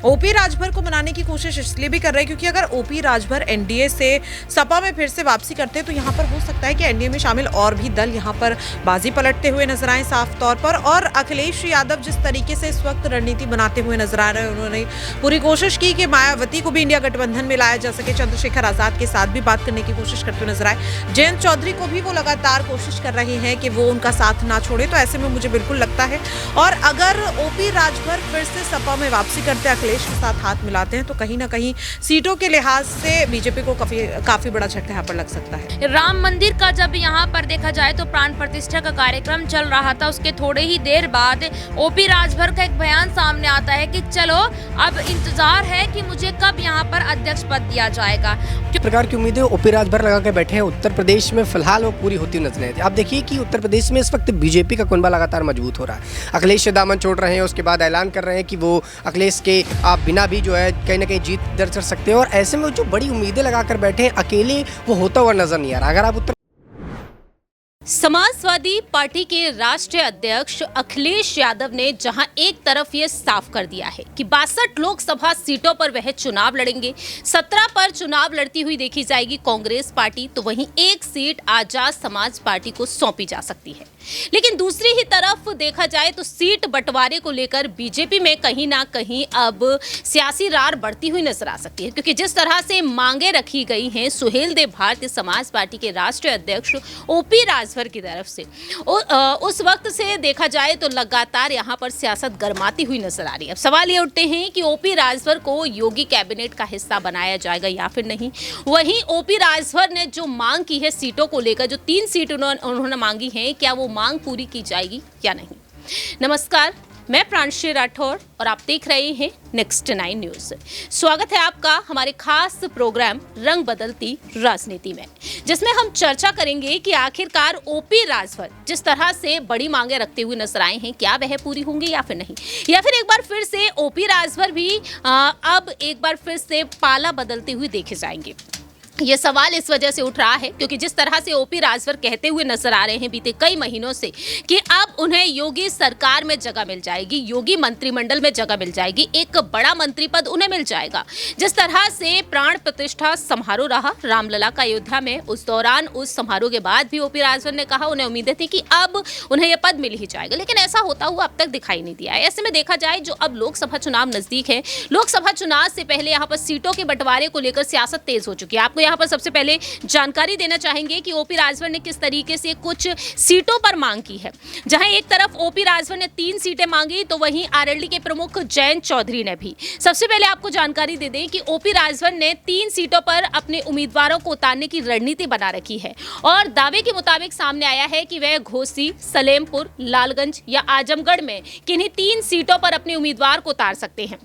OP Rajbhar को मनाने की कोशिश इसलिए भी कर रहे हैं क्योंकि अगर ओपी राजभर एनडीए से सपा में फिर से वापसी करते हैं तो यहाँ पर हो सकता है कि एनडीए में शामिल और भी दल यहाँ पर बाजी पलटते हुए नजर आए साफ तौर पर। और अखिलेश यादव जिस तरीके से इस वक्त रणनीति बनाते हुए नजर आ रहे हैं, उन्होंने पूरी कोशिश की कि मायावती को भी इंडिया गठबंधन में लाया जा सके, चंद्रशेखर आजाद के साथ भी बात करने की कोशिश करते हुए नजर आए। जयंत चौधरी को भी वो लगातार कोशिश कर रहे हैं कि वो उनका साथ ना छोड़े। तो ऐसे में मुझे बिल्कुल लगता है, और अगर ओपी राजभर फिर से सपा में वापसी करते अखिलेश के साथ हाथ मिलाते हैं तो कहीं ना कहीं सीटों के लिहाज से बीजेपी को काफी बड़ा झटका यहाँ पर लग सकता है। राम मंदिर का जब यहाँ पर देखा जाए तो प्राण प्रतिष्ठा का कार्यक्रम चल रहा था, उसके थोड़े ही देर बाद ओपी राजभर का एक बयान सामने आता है कि चलो अब इंतजार है कि मुझे कब यहाँ पर अध्यक्ष पद दिया जाएगा। किस प्रकार की उम्मीदें ओपी राजभर लगा के बैठे हैं उत्तर प्रदेश में, फिलहाल वो पूरी होती नजर नहीं आती। आप देखिए कि उत्तर प्रदेश में इस वक्त बीजेपी का कुनबा लगातार मजबूत हो रहा है। अखिलेश से दामन छोड़ रहे हैं, उसके बाद ऐलान कर रहे हैं कि वो अखिलेश के बिना भी जो है कहीं ना कहीं जीत दर्ज कर सकते हैं। और ऐसे में जो बड़ी उम्मीदें लगाकर बैठे हैं, अकेले वो होता हुआ नजर नहीं आ रहा। अगर आप उत्तर समाजवादी पार्टी के राष्ट्रीय अध्यक्ष अखिलेश यादव ने जहां एक तरफ ये साफ कर दिया है कि 62 लोकसभा सीटों पर वह चुनाव लड़ेंगे, 17 पर चुनाव लड़ती हुई देखी जाएगी कांग्रेस पार्टी, तो वहीं एक सीट आजाद समाज पार्टी को सौंपी जा सकती है। लेकिन दूसरी ही तरफ देखा जाए तो सीट बंटवारे को लेकर बीजेपी में कहीं ना कहीं अब सियासी रार बढ़ती हुई नजर आ सकती है, क्योंकि जिस तरह से मांगे रखी गई हैं सुहेलदेव भारतीय समाज पार्टी के राष्ट्रीय अध्यक्ष ओपी राजभर की तरफ से, उस वक्त से देखा जाए तो लगातार यहां पर सियासत गर्माती हुई नजर आ रही है। अब सवाल ये उठते हैं कि ओपी राजभर को योगी कैबिनेट का हिस्सा बनाया जाएगा या फिर नहीं। वहीं ओपी राजभर ने जो मांग की है सीटों को लेकर, जो 3 सीट उन्होंने मांगी है, क्या वो मांग पूरी की जाएगी या नहीं। नमस्कार, मैं प्रांशी राठौर और आप देख रहे हैं नेक्स्ट 9 न्यूज। स्वागत है आपका हमारे खास प्रोग्राम रंग बदलती राजनीति में, जिसमें हम चर्चा करेंगे कि आखिरकार ओपी राजभर जिस तरह से बड़ी मांगे रखते हुए नजर आए हैं, क्या वह पूरी होंगी या फिर नहीं, या फिर एक बार फिर से ओपी राजभर भी अब एक बार फिर से पाला बदलते हुए देखे जाएंगे। ये सवाल इस वजह से उठ रहा है क्योंकि जिस तरह से ओपी राजभर कहते हुए नजर आ रहे हैं बीते कई महीनों से कि अब उन्हें योगी सरकार में जगह मिल जाएगी, योगी मंत्रिमंडल में जगह मिल जाएगी, एक बड़ा मंत्री पद उन्हें मिल जाएगा। जिस तरह से प्राण प्रतिष्ठा समारोह रहा रामलला का अयोध्या में, उस दौरान उस समारोह के बाद भी ओपी राजभर ने कहा उन्हें उम्मीदें थी कि अब उन्हें यह पद मिल ही जाएगा, लेकिन ऐसा होता हुआ अब तक दिखाई नहीं दिया है। ऐसे में देखा जाए जो अब लोकसभा चुनाव नजदीक है, लोकसभा चुनाव से पहले यहाँ पर सीटों के बंटवारे को लेकर सियासत तेज हो चुकी है। आपको यहाँ पर सबसे पहले जानकारी देना चाहेंगे कि ओपी राजभर ने किस तरीके से कुछ सीटों पर मांग की है। जहां एक तरफ ओपी राजभर ने 3 सीटें मांगी, तो वहीं आरएलडी के प्रमुख जयंत चौधरी ने भी। सबसे पहले आपको जानकारी दे दें कि ओपी राजभर ने 3 सीटों पर अपने उम्मीदवारों को उतारने की रणनीति बना रखी है और दावे के मुताबिक सामने आया है कि वह घोसी, सलेमपुर, लालगंज या आजमगढ़ में किन्हीं 3 सीटों पर अपने उम्मीदवार को उतार सकते हैं।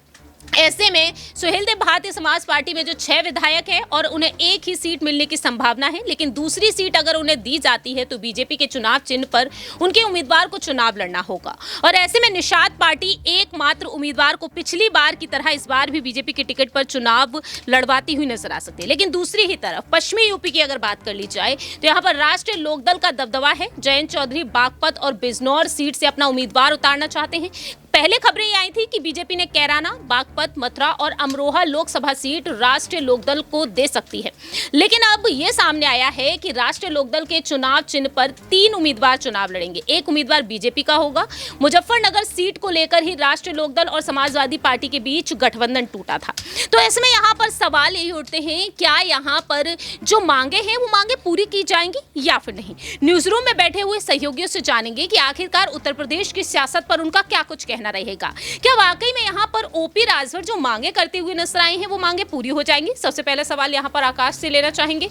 ऐसे में सुहेलदेव भारतीय समाज पार्टी में जो 6 विधायक हैं और उन्हें एक ही सीट मिलने की संभावना है, लेकिन दूसरी सीट अगर उन्हें दी जाती है तो बीजेपी के चुनाव चिन्ह पर उनके उम्मीदवार को चुनाव लड़ना होगा। और ऐसे में निषाद पार्टी एकमात्र उम्मीदवार को पिछली बार की तरह इस बार भी बीजेपी के टिकट पर चुनाव लड़वाती हुई नजर आ सकती है। लेकिन दूसरी ही तरफ पश्चिमी यूपी की अगर बात कर ली जाए तो यहाँ पर राष्ट्रीय लोकदल का दबदबा है। जयंत चौधरी बागपत और बिजनौर सीट से अपना उम्मीदवार उतारना चाहते हैं। पहले खबरें ये आई थी कि बीजेपी ने कैराना, बागपत, मथुरा और अमरोहा लोकसभा सीट राष्ट्रीय लोकदल को दे सकती है, लेकिन अब ये सामने आया है कि राष्ट्रीय लोकदल के चुनाव चिन्ह पर 3 उम्मीदवार चुनाव लड़ेंगे। एक उम्मीदवार बीजेपी का होगा। मुजफ्फरनगर सीट को लेकर ही राष्ट्रीय लोकदल और समाजवादी पार्टी के बीच गठबंधन टूटा था। तो इसमें यहाँ पर सवाल यही उठते हैं, क्या यहाँ पर जो मांगे हैं वो मांगे पूरी की जाएंगी या फिर नहीं। न्यूज रूम में बैठे हुए सहयोगियों से जानेंगे कि आखिरकार उत्तर प्रदेश की सियासत पर उनका क्या कुछ कहना रहेगा। क्या वाकई में यहाँ पर ओपी राजभर जो मांगे करते हुए नजर आए हैं वो मांगे पूरी हो जाएंगी। सबसे पहला सवाल यहाँ पर आकाश से लेना चाहेंगे।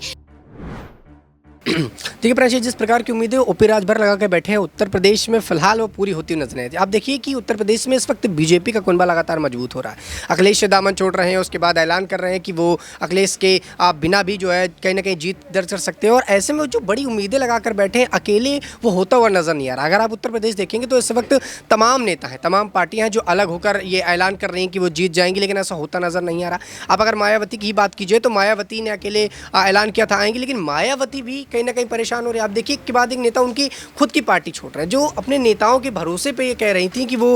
देखिए प्राची, जिस प्रकार की उम्मीदें ओपी राजभर लगा के बैठे हैं उत्तर प्रदेश में, फिलहाल वो पूरी होती नजर नहीं आती। आप देखिए कि उत्तर प्रदेश में इस वक्त बीजेपी का कुनबा लगातार मजबूत हो रहा है। अखिलेश से दामन छोड़ रहे हैं, उसके बाद ऐलान कर रहे हैं कि वो अखिलेश के बिना भी जो है कहीं ना कहीं जीत दर्ज कर सकते हैं। और ऐसे में जो बड़ी उम्मीदें लगाकर बैठे हैं, अकेले वो होता हुआ नजर नहीं आ रहा। अगर आप उत्तर प्रदेश देखेंगे तो इस वक्त तमाम नेता हैं, तमाम पार्टियां हैं जो अलग होकर ये ऐलान कर रही हैं कि वो जीत जाएंगी, लेकिन ऐसा होता नजर नहीं आ रहा। अब अगर मायावती की ही बात कीजिए तो मायावती ने अकेले ऐलान किया था आएंगी, लेकिन मायावती भी कहीं ना कहीं परेशान हो रहे हैं। आप देखिए एक के बाद एक नेता उनकी खुद की पार्टी छोड़ रहे हैं, जो अपने नेताओं के भरोसे पे ये कह रही थी कि वो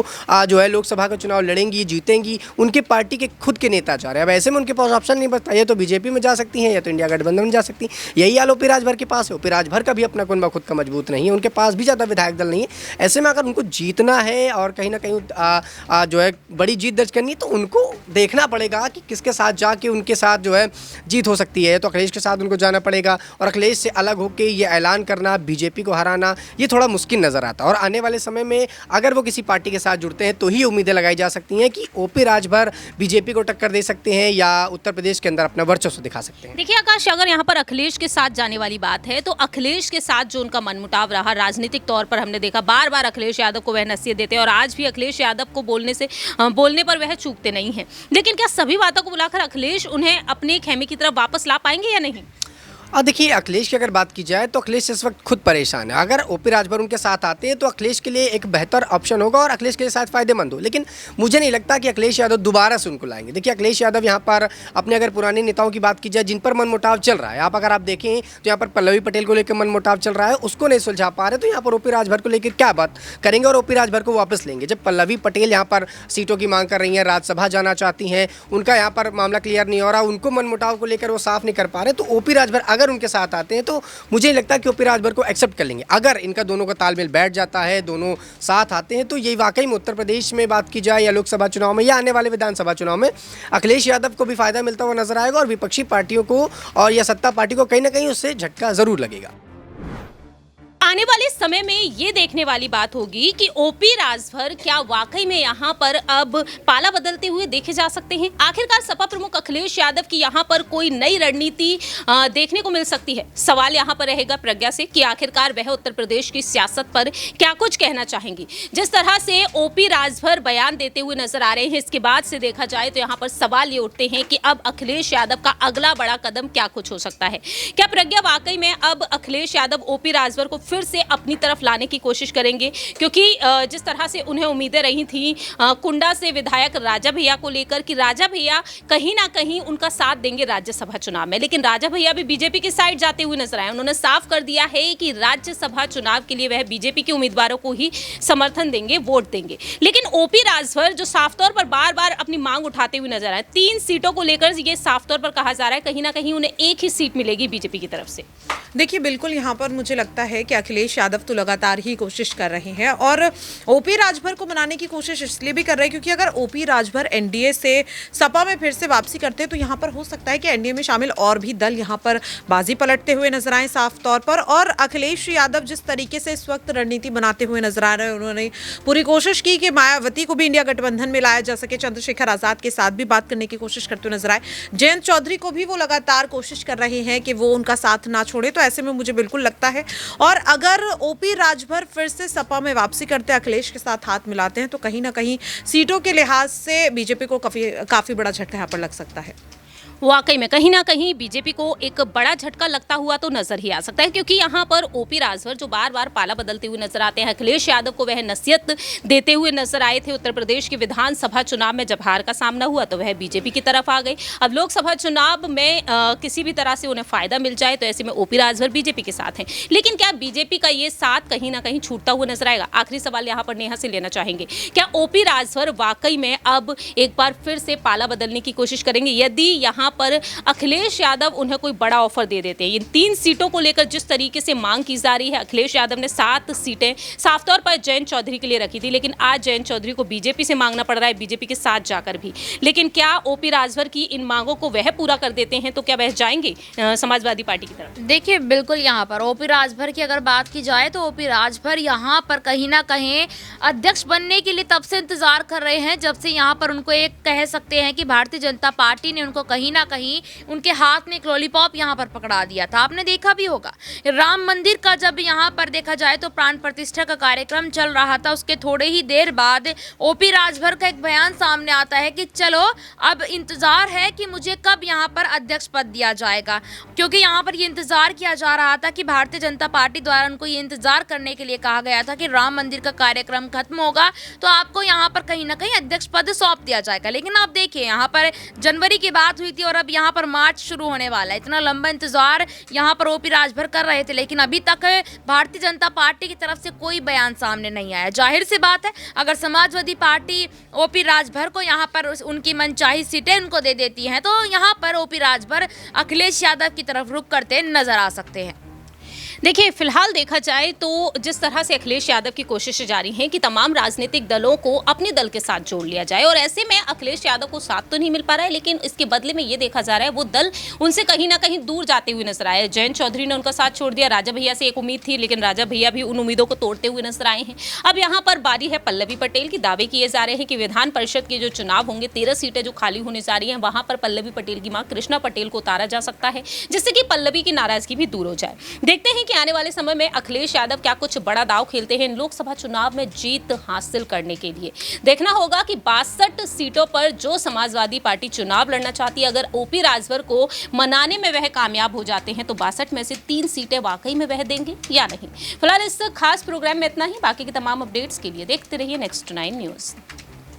जो है लोकसभा का चुनाव लड़ेंगी, जीतेंगी, उनके पार्टी के खुद के नेता जा रहे हैं। अब ऐसे में उनके पास ऑप्शन नहीं बचता, या तो बीजेपी में जा सकती हैं या तो इंडिया गठबंधन में जा सकती हैं। यही हाल ओपी राजभर के पास है। ओपी राजभर का भी अपना कुनबा खुद का मजबूत नहीं है, उनके पास भी ज़्यादा विधायक दल नहीं है। ऐसे में अगर उनको जीतना है और कहीं ना कहीं जो है बड़ी जीत दर्ज करनी है, तो उनको देखना पड़ेगा कि किसके साथ जाके उनके साथ जो है जीत हो सकती है। तो अखिलेश के साथ उनको जाना पड़ेगा, और अखिलेश से अलग होकर ये ऐलान करना, बीजेपी को हराना, ये थोड़ा मुश्किल नज़र आता है। और आने वाले समय में अगर वो किसी पार्टी के साथ जुड़ते हैं तो ही उम्मीदें लगाई जा सकती हैं कि ओपी राजभर बीजेपी को टक्कर दे सकते हैं या उत्तर प्रदेश के अंदर अपना वर्चस्व दिखा सकते हैं। देखिए आकाश, अगर यहाँ पर अखिलेश के साथ जाने वाली बात है तो अखिलेश के साथ जो उनका मनमुटाव रहा राजनीतिक तौर पर, हमने देखा बार बार अखिलेश यादव को वह नसीहत देते हैं और आज भी अखिलेश यादव को बोलने पर वह चूकते नहीं हैं। लेकिन क्या सभी बातों को बुलाकर अखिलेश उन्हें अपने खेमे की तरफ वापस ला पाएंगे या नहीं? और देखिए अखिलेश की अगर बात की जाए तो अखिलेश इस वक्त खुद परेशान है। अगर ओपी राजभर उनके साथ आते हैं तो अखिलेश के लिए एक बेहतर ऑप्शन होगा और अखिलेश के लिए शायद फायदेमंद हो, लेकिन मुझे नहीं लगता कि अखिलेश यादव दोबारा से उनको लाएंगे। देखिए अखिलेश यादव यहाँ पर अपने अगर पुराने नेताओं की बात की जाए जिन पर मनमुटाव चल रहा है, अगर आप देखें तो यहाँ पर पल्लवी पटेल को लेकर मनमुटाव चल रहा है, उसको नहीं सुलझा पा रहे, तो यहाँ पर ओपी राजभर को लेकर क्या बात करेंगे और ओपी राजभर को वापस लेंगे। जब पल्लवी पटेल यहाँ पर सीटों की मांग कर रही हैं, राज्यसभा जाना चाहती हैं, उनका यहाँ पर मामला क्लियर नहीं हो रहा, उनको मनमुटाव को लेकर वो साफ नहीं कर पा रहे, तो ओपी राजभर अगर उनके साथ आते हैं तो मुझे नहीं लगता कि ओपी राजभर को एक्सेप्ट कर लेंगे। अगर इनका दोनों का तालमेल बैठ जाता है, दोनों साथ आते हैं, तो यही वाकई में उत्तर प्रदेश में बात की जाए या लोकसभा चुनाव में या आने वाले विधानसभा चुनाव में अखिलेश यादव को भी फायदा मिलता हुआ नजर आएगा और विपक्षी पार्टियों को और या सत्ता पार्टी को कहीं ना कहीं उससे झटका जरूर लगेगा। आने वाले समय में ये देखने वाली बात होगी कि ओपी राजभर क्या वाकई में यहाँ पर अब पाला बदलते हुए देखे जा सकते हैं। आखिरकार सपा प्रमुख अखिलेश यादव की यहाँ पर कोई नई रणनीति देखने को मिल सकती है। सवाल यहाँ पर रहेगा प्रज्ञा से कि आखिरकार वह उत्तर प्रदेश की सियासत पर क्या कुछ कहना चाहेंगी। जिस तरह से ओपी राजभर बयान देते हुए नजर आ रहे हैं, इसके बाद से देखा जाए तो यहाँ पर सवाल ये उठते हैं कि अब अखिलेश यादव का अगला बड़ा कदम क्या कुछ हो सकता है। क्या प्रज्ञा वाकई में अब अखिलेश यादव ओपी राजभर को फिर से अपनी तरफ लाने की कोशिश करेंगे? क्योंकि जिस तरह से उन्हें उम्मीदें रही थी कुंडा से विधायक राजा भैया को लेकर कि राजा भैया कहीं ना कहीं उनका साथ देंगे राज्यसभा चुनाव में, लेकिन राजा भैया भी बीजेपी की साइड जाते हुए नजर आए। उन्होंने साफ कर दिया है कि राज्यसभा चुनाव के लिए वह बीजेपी के उम्मीदवारों को ही समर्थन देंगे, वोट देंगे। लेकिन ओपी राजभर जो साफ तौर पर बार बार अपनी मांग उठाते हुए नजर आए, 3 सीटों को लेकर ये साफ तौर पर कहा जा रहा है कहीं ना कहीं उन्हें एक ही सीट मिलेगी बीजेपी की तरफ से। देखिए बिल्कुल यहाँ पर मुझे लगता है कि अखिलेश यादव तो लगातार ही कोशिश कर रहे हैं और ओपी राजभर को मनाने की कोशिश इसलिए भी कर रहे हैं क्योंकि अगर ओपी राजभर एनडीए से सपा में फिर से वापसी करते हैं तो यहाँ पर हो सकता है कि एनडीए में शामिल और भी दल यहाँ पर बाजी पलटते हुए नजर आए साफ तौर पर। और अखिलेश यादव जिस तरीके से इस वक्त रणनीति बनाते हुए नजर आ रहे हैं, उन्होंने पूरी कोशिश की कि मायावती को भी इंडिया गठबंधन में लाया जा सके, चंद्रशेखर आजाद के साथ भी बात करने की कोशिश करते हुए नजर आए, जयंत चौधरी को भी वो लगातार कोशिश कर रहे हैं कि वो उनका साथ ना छोड़े। तो ऐसे में मुझे बिल्कुल लगता है और अगर ओपी राजभर फिर से सपा में वापसी करते अखिलेश के साथ हाथ मिलाते हैं तो कहीं ना कहीं सीटों के लिहाज से बीजेपी को काफी बड़ा झटका यहाँ पर लग सकता है। वाकई में कहीं ना कहीं बीजेपी को एक बड़ा झटका लगता हुआ तो नजर ही आ सकता है, क्योंकि यहाँ पर ओपी राजभर जो बार बार पाला बदलते हुए नजर आते हैं, अखिलेश यादव को वह नसीहत देते हुए नजर आए थे। उत्तर प्रदेश के विधानसभा चुनाव में जब हार का सामना हुआ तो वह बीजेपी की तरफ आ गए। अब लोकसभा चुनाव में किसी भी तरह से उन्हें फायदा मिल जाए तो ऐसे में ओपी राजभर बीजेपी के साथ हैं। लेकिन क्या बीजेपी का ये साथ कहीं ना कहीं छूटता हुआ नजर आएगा? आखिरी सवाल यहाँ पर नेहा से लेना चाहेंगे, क्या ओपी राजभर वाकई में अब एक बार फिर से पाला बदलने की कोशिश करेंगे यदि यहाँ पर अखिलेश यादव उन्हें कोई बड़ा ऑफर दे देते हैं? इन 3 सीटों को लेकर जिस तरीके से मांग की जा रही है, अखिलेश यादव ने 7 सीटें साफ तौर पर जयंत चौधरी के लिए रखी थी, लेकिन आज जयंत चौधरी को बीजेपी से मांगना पड़ रहा है, बीजेपी के साथ जाकर भी। लेकिन क्या ओपी राजभर की इन मांगों को वह पूरा कर देते हैं तो क्या वह जाएंगे समाजवादी पार्टी की तरफ? देखिए बिल्कुल, यहाँ पर ओपी राजभर की अगर बात की जाए तो ओपी राजभर यहाँ पर कहीं ना कहीं अध्यक्ष बनने के लिए तब से इंतजार कर रहे हैं जब से यहाँ पर उनको एक कह सकते हैं कि भारतीय जनता पार्टी ने उनको कहीं ना कहीं उनके हाथ में एक लॉलीपॉप यहाँ पर पकड़ा दिया था। आपने देखा भी होगा राम मंदिर का जब यहाँ पर देखा जाए तो प्राण प्रतिष्ठा का कार्यक्रम चल रहा था, उसके थोड़े ही देर बाद ओपी राजभर का एक बयान सामने आता है कि चलो अब इंतजार है कि मुझे कब यहाँ पर अध्यक्ष पद दिया जाएगा, क्योंकि यहाँ पर ये इंतजार किया जा रहा था कि भारतीय जनता पार्टी द्वारा उनको ये इंतजार करने के लिए कहा गया था कि राम मंदिर का कार्यक्रम खत्म होगा तो आपको यहाँ पर कहीं ना कहीं अध्यक्ष पद सौंप दिया जाएगा। लेकिन आप देखिए यहाँ पर जनवरी की बात हुई थी और अब यहाँ पर मार्च शुरू होने वाला है। इतना लंबा इंतजार यहाँ पर ओपी राजभर कर रहे थे, लेकिन अभी तक भारतीय जनता पार्टी की तरफ से कोई बयान सामने नहीं आया। जाहिर सी बात है, अगर समाजवादी पार्टी ओपी राजभर को यहाँ पर उनकी मनचाही सीटें उनको दे देती हैं तो यहाँ पर ओपी राजभर अखिलेश यादव की तरफ रुख करते नजर आ सकते हैं। देखिए, फिलहाल देखा जाए तो जिस तरह से अखिलेश यादव की कोशिशें जारी हैं कि तमाम राजनीतिक दलों को अपने दल के साथ जोड़ लिया जाए, और ऐसे में अखिलेश यादव को साथ तो नहीं मिल पा रहा है, लेकिन इसके बदले में ये देखा जा रहा है वो दल उनसे कहीं ना कहीं दूर जाते हुए नजर आए। जयंत चौधरी ने उनका साथ छोड़ दिया। राजा भैया से एक उम्मीद थी, लेकिन राजा भैया भी उन उम्मीदों को तोड़ते हुए नजर आए हैं। अब यहाँ पर बारी है पल्लवी पटेल की। दावे किए जा रहे हैं कि विधान परिषद के जो चुनाव होंगे, 13 सीटें जो खाली होने जा रही हैं, वहां पर पल्लवी पटेल की मां कृष्णा पटेल को उतारा जा सकता है, जिससे कि पल्लवी की नाराजगी भी दूर हो जाए। देखते हैं कि आने वाले समय में अखिलेश यादव क्या कुछ बड़ा दांव खेलते हैं इन लोकसभा चुनाव में जीत हासिल करने के लिए। देखना होगा कि 62 सीटों पर जो समाजवादी पार्टी चुनाव लड़ना चाहती है, अगर ओपी राजभर को मनाने में वह कामयाब हो जाते हैं तो 62 में से 3 सीटें वाकई में वह देंगे या नहीं। फिलहाल इस खास प्रोग्राम में इतना ही। बाकी के तमाम अपडेट्स के लिए देखते रहिए नेक्स्ट 9 न्यूज़।